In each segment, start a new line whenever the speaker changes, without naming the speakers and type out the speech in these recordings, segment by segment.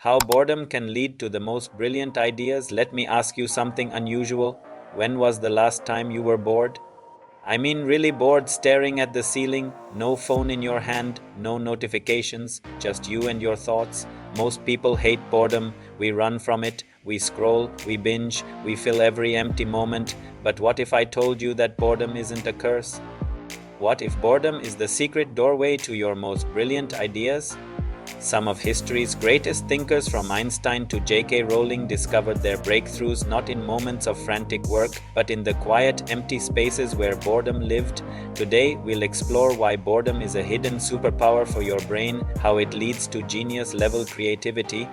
How boredom can lead to the most brilliant ideas. Let me ask you something unusual. When was the last time you were bored? I mean, really bored, staring at the ceiling, no phone in your hand, no notifications, just you and your thoughts. Most people hate boredom. We run from it, we scroll, we binge, we fill every empty moment. But what if I told you that boredom isn't a curse? What if boredom is the secret doorway to your most brilliant ideas? Some of history's greatest thinkers, from Einstein to J.K. Rowling, discovered their breakthroughs not in moments of frantic work, but in the quiet, empty spaces where boredom lived. Today, we'll explore why boredom is a hidden superpower for your brain, how it leads to genius-level creativity,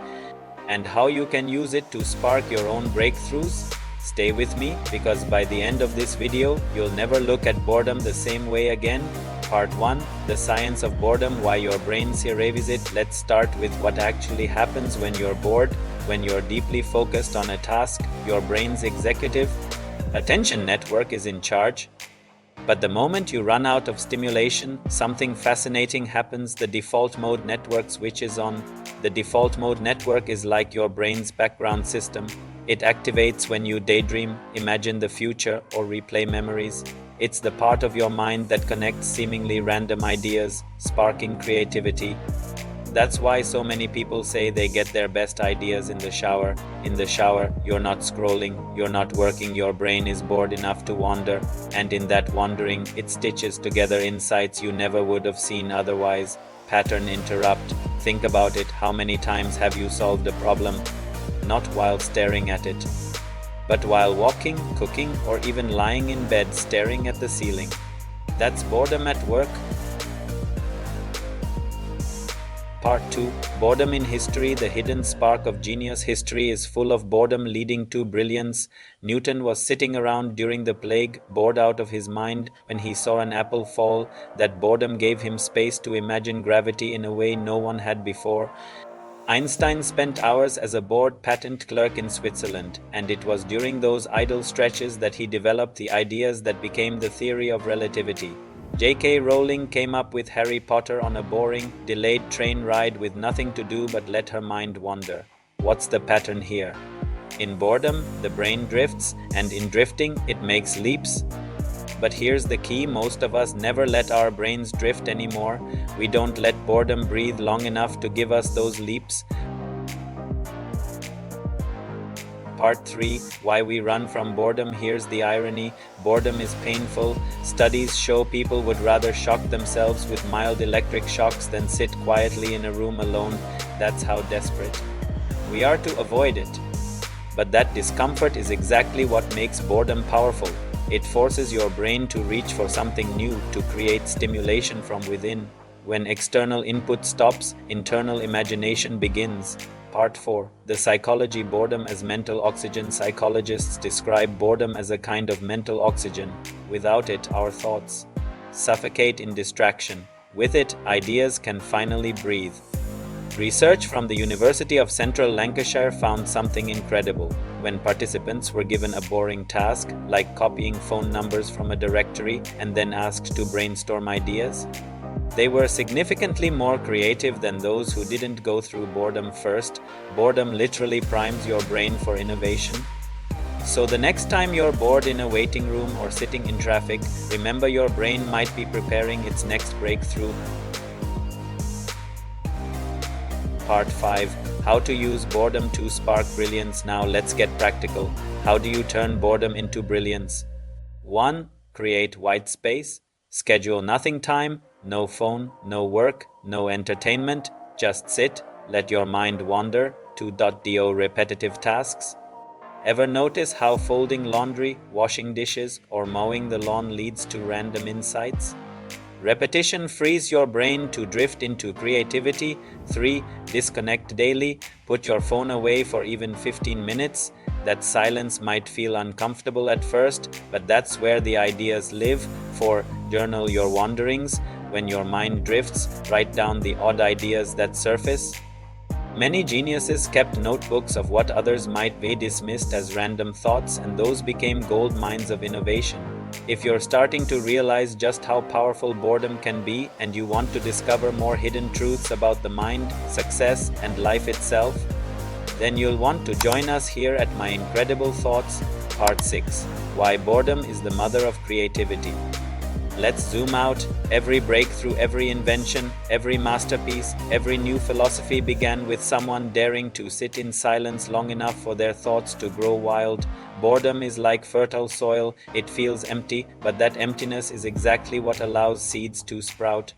and how you can use it to spark your own breakthroughs. Stay with me, because by the end of this video, you'll never look at boredom the same way again. Part 1. The Science of Boredom, Why Your Brains Revisit. Let's start with what actually happens when you're bored. When you're deeply focused on a task, your brain's executive attention network is in charge. But the moment you run out of stimulation, something fascinating happens. The default mode network switches on. The default mode network is like your brain's background system. It activates when you daydream, imagine the future, or replay memories. It's the part of your mind that connects seemingly random ideas, sparking creativity. That's why so many people say they get their best ideas in the shower. In the shower, you're not scrolling, you're not working, your brain is bored enough to wander, and in that wandering, it stitches together insights you never would have seen otherwise. Pattern interrupt. Think about it. How many times have you solved a problem? Not while staring at it, but while walking, cooking, or even lying in bed staring at the ceiling. That's boredom at work. Part 2. Boredom in History, the Hidden Spark of Genius. History is full of boredom leading to brilliance. Newton was sitting around during the plague, bored out of his mind, when he saw an apple fall. That boredom gave him space to imagine gravity in a way no one had before. Einstein spent hours as a bored patent clerk in Switzerland, and it was during those idle stretches that he developed the ideas that became the theory of relativity. J.K. Rowling came up with Harry Potter on a boring, delayed train ride with nothing to do but let her mind wander. What's the pattern here? In boredom, the brain drifts, and in drifting, it makes leaps. But here's the key: most of us never let our brains drift anymore. We don't let boredom breathe long enough to give us those leaps. Part 3. Why we run from boredom. Here's the irony. Boredom is painful. Studies show people would rather shock themselves with mild electric shocks than sit quietly in a room alone. That's how desperate we are to avoid it. But that discomfort is exactly what makes boredom powerful. It forces your brain to reach for something new, to create stimulation from within. When external input stops, internal imagination begins. Part 4. The Psychology Boredom as Mental Oxygen. Psychologists describe boredom as a kind of mental oxygen. Without it, our thoughts suffocate in distraction. With it, ideas can finally breathe. Research from the University of Central Lancashire found something incredible. When participants were given a boring task, like copying phone numbers from a directory and then asked to brainstorm ideas, they were significantly more creative than those who didn't go through boredom first. Boredom literally primes your brain for innovation. So the next time you're bored in a waiting room or sitting in traffic, remember your brain might be preparing its next breakthrough. Part 5. How to use boredom to spark brilliance. Now let's get practical. How do you turn boredom into brilliance? 1. Create white space. Schedule nothing time. No phone, no work, no entertainment. Just sit, let your mind wander. 2.do repetitive tasks. Ever notice how folding laundry, washing dishes, or mowing the lawn leads to random insights? Repetition frees your brain to drift into creativity. 3. Disconnect daily. Put your phone away for even 15 minutes. That silence might feel uncomfortable at first, but that's where the ideas live. 4. Journal your wanderings. When your mind drifts, write down the odd ideas that surface. Many geniuses kept notebooks of what others might be dismissed as random thoughts, and those became gold mines of innovation. If you're starting to realize just how powerful boredom can be, and you want to discover more hidden truths about the mind, success, and life itself, then you'll want to join us here at My Incredible Thoughts, Part 6, Why Boredom is the Mother of Creativity. Let's zoom out. Every breakthrough, every invention, every masterpiece, every new philosophy began with someone daring to sit in silence long enough for their thoughts to grow wild. Boredom is like fertile soil. It feels empty, but that emptiness is exactly what allows seeds to sprout.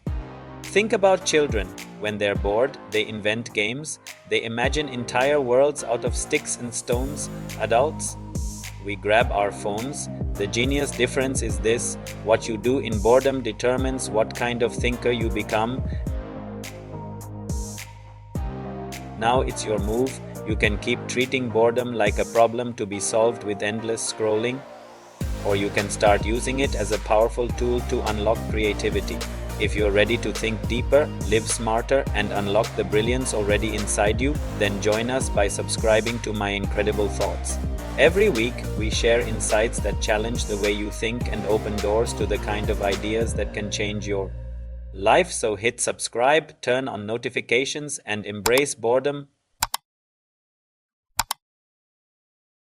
Think about children. When they're bored, they invent games. They imagine entire worlds out of sticks and stones. Adults, we grab our phones. The genius difference is this: what you do in boredom determines what kind of thinker you become. Now it's your move. You can keep treating boredom like a problem to be solved with endless scrolling, or you can start using it as a powerful tool to unlock creativity. If you're ready to think deeper, live smarter, and unlock the brilliance already inside you, then join us by subscribing to My Incredible Thoughts. Every week, we share insights that challenge the way you think and open doors to the kind of ideas that can change your life. So hit subscribe, turn on notifications, and embrace boredom